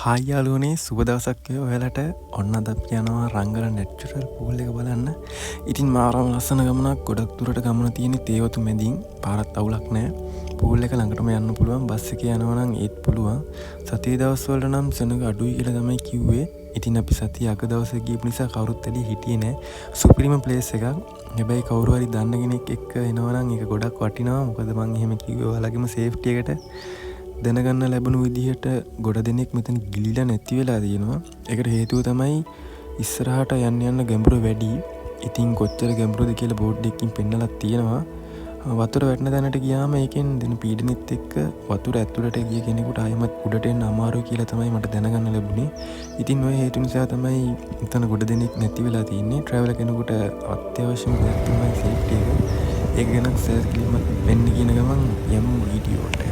Hi යාළුවනේ සුබ දවසක් වේවා ඔයාලට. ඔන්න අද අපි යනවා රංගල නැචරල් පූල් එක බලන්න. ඉතින් මාරම ලස්සන ගමනක්, ගොඩක් දුරට ගමන තියෙන්නේ තේවතු මැදින්. පාරත් අවුලක් නැහැ. පූල් එක ළඟටම යන්න පුළුවන්. බස් එකේ යනවා නම් ඒත් පුළුවන්. සතියේ දවස්වල නම් සෙනඟ අඩුයි කියලා තමයි කිව්වේ. ඉතින් අපි සතිය අග දවසේ ගියපු නිසා කවුරුත් වැඩි හිටියේ නැහැ. සුපිරිම ප්ලේස් එකක්. හැබැයි කවුරු හරි දන්න කෙනෙක් එක්ක එනවා නම් ඒක ගොඩක් වටිනවා. මොකද මං එහෙම කිව්වේ ඔයාලගේම සේෆ්ටි එකට. දැනගන්න ලැබුණු විදිහට ගොඩ දෙනෙක් මෙතන ගිලිලා නැති වෙලා තියෙනවා. ඒකට හේතුව තමයි ඉස්සරහට යන්න ගැඹුර වැඩි. ඉතින් කොච්චර ගැඹුරද කියලා බෝඩ් එකකින් පෙන්නලා තියෙනවා. වතුර වැටෙන තැනට ගියාම ඒකෙන් දෙන පීඩනෙත් එක්ක වතුර ඇතුළට ගිය කෙනෙකුට ආයෙමත් උඩට එන්න අමාරුයි කියලා තමයි මට දැනගන්න ලැබුණේ. ඉතින් ওই හේතු නිසා තමයි මෙතන ගොඩ දෙනෙක් නැති වෙලා තියෙන්නේ. ට්‍රැවලර් කෙනෙකුට අත්‍යවශ්‍යම දෙයක් තමයි සේෆ්ටි එක. ඒක ගැන සර්ච් කිරීමක් වෙන්න කියන ගමන් යමු වීඩියෝ එකට.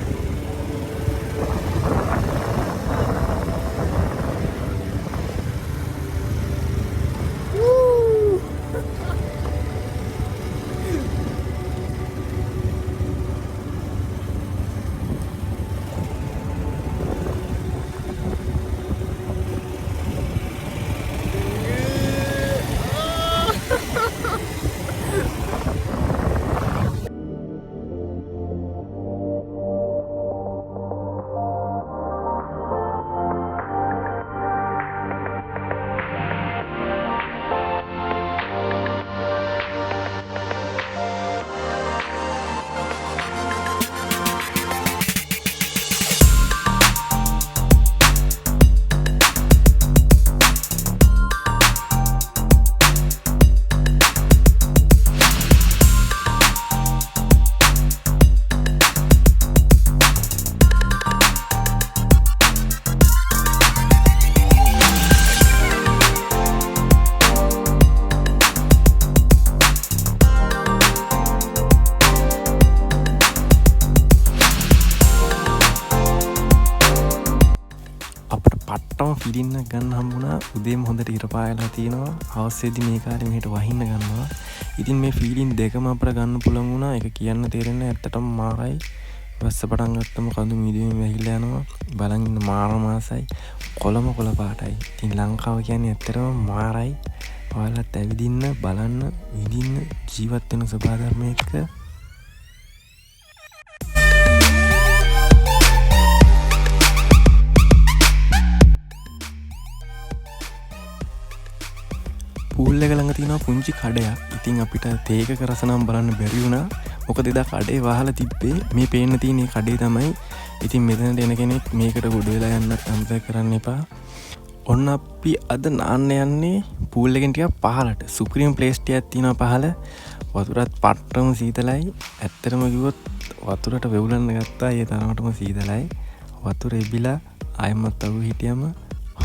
පට්ටම පිළින්න ගන්න හම්බුණා. උදේම හොඳට ඉර පායලා තියෙනවා. හවසේදී මේ කාලේ මෙහෙට වහින්න ගන්නවා. ඉතින් මේ ෆීලින් දෙකම අපර ගන්න පුළුවන් වුණා. ඒක කියන්න තේරෙන්නේ ඇත්තටම මාරයි. බස්ස පටන් ගත්තම කඳු මිදුමේ වැහිලා යනවා. බලන් ඉන්න මාර මාසයි. කොළ පාටයි. ඉතින් ලංකාව කියන්නේ ඇත්තටම මාරයි. ඔයාලත් ඇවිදින්න, බලන්න, විඳින්න, ජීවත් වෙන සබාධර්මයක පූල් එක ළඟ තියෙනවා පුංචි කඩයක්. ඉතින් අපිට තේකක රස නම් බලන්න බැරි වුණා. මොකද එදා කඩේ වහලා තිබ්බේ. මේ පේන්න තියෙන කඩේ තමයි. ඉතින් මෙතනට එන කෙනෙක් මේකට ගොඩ වෙලා යන්නත් අමතක කරන්න එපා. ඔන්න අපි අද නාන්න යන්නේ පූල් එකෙන් ටිකක් පහලට. සුප්‍රීම ප්ලේස් ටිකක් තියෙනවා පහල. වතුරත් පට්ටම සීතලයි. ඇත්තටම කිව්වොත් වතුරට වෙවුලන්න ගත්තා. ඒ තරමටම සීතලයි. වතුර එබිලා ආයෙමත් අහු හිටියම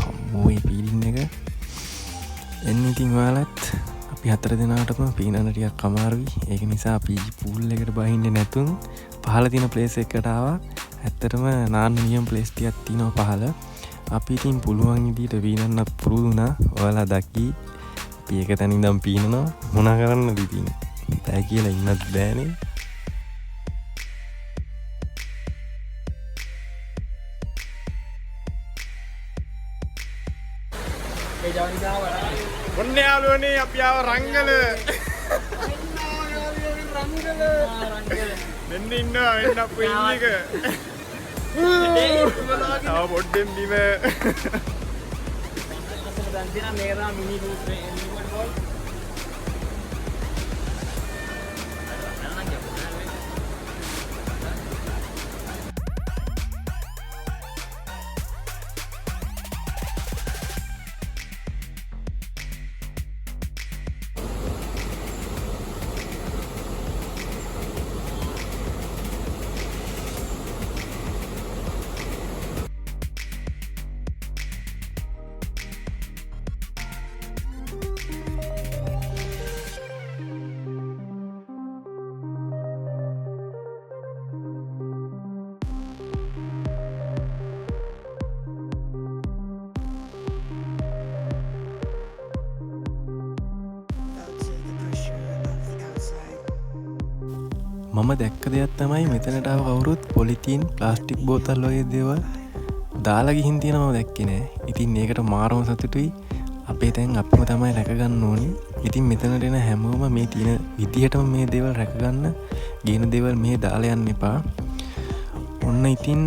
හම්බෝ මේ පීලින් එක. එන්න ඉතින් ඔයාලත් අපි 4 දෙනාටම පීනන්න ටිකක් අමාරුයි. ඒක නිසා අපි පූල් එකට බහින්නේ නැතුන් පහල තියෙන ප්ලේස් එකකට ආවා. ඇත්තටම නාන්න නියම ප්ලේස් ටිකක් තියෙනවා පහල. අපි ඉතින් පුළුවන් විදිහට පීනන්නත් පුරුදු වුණා. ඔයාලා දකි. අපි එක තැන ඉඳන් පීනනවා. මොන කරන්නද ඉතින්? බෑ කියලා ඉන්නත් බෑනේ. ඔන්න යාළුවනේ අපි ආව රංගල. මෙන්න ඉන්නවා වෙන්න අපේ ඉන්නක. තව පොඩ්ඩෙන් බිම. මම දැක්ක දෙයක් තමයි මෙතනට ආව කවුරුත් පොලිතීන් ප්ලාස්ටික් බෝතල් වගේ දේවල් දාලා ගිහින් තියෙනවා දැක්කේ නෑ. ඉතින් ඒකට මාරම සතුටුයි. අපේ තැන් අපිම තමයි රැකගන්න ඕනි. ඉතින් මෙතනට එන හැමෝම මේ තියෙන විදිහටම මේ දේවල් රැකගන්න. ගේන දේවල් මේ දාලා යන්න එපා. ඔන්න ඉතින්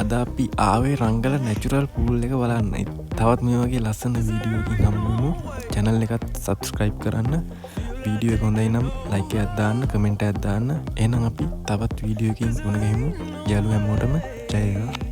අද අපි ආවේ රංගල නැචුරල් පූල් එක බලන්න. තවත් මේ වගේ ලස්සන වීඩියෝ එකකින් හම්බෙමු. channel එකත් subscribe කරන්න. වීඩියෝ එක හොඳයි නම් like එකක් දාන්න, comment එකක් දාන්න. එහෙනම් අපි තවත් වීඩියෝ එකකින් මුණ ගැහිමු. යාළුවෝ හැමෝටම ජය වේවා.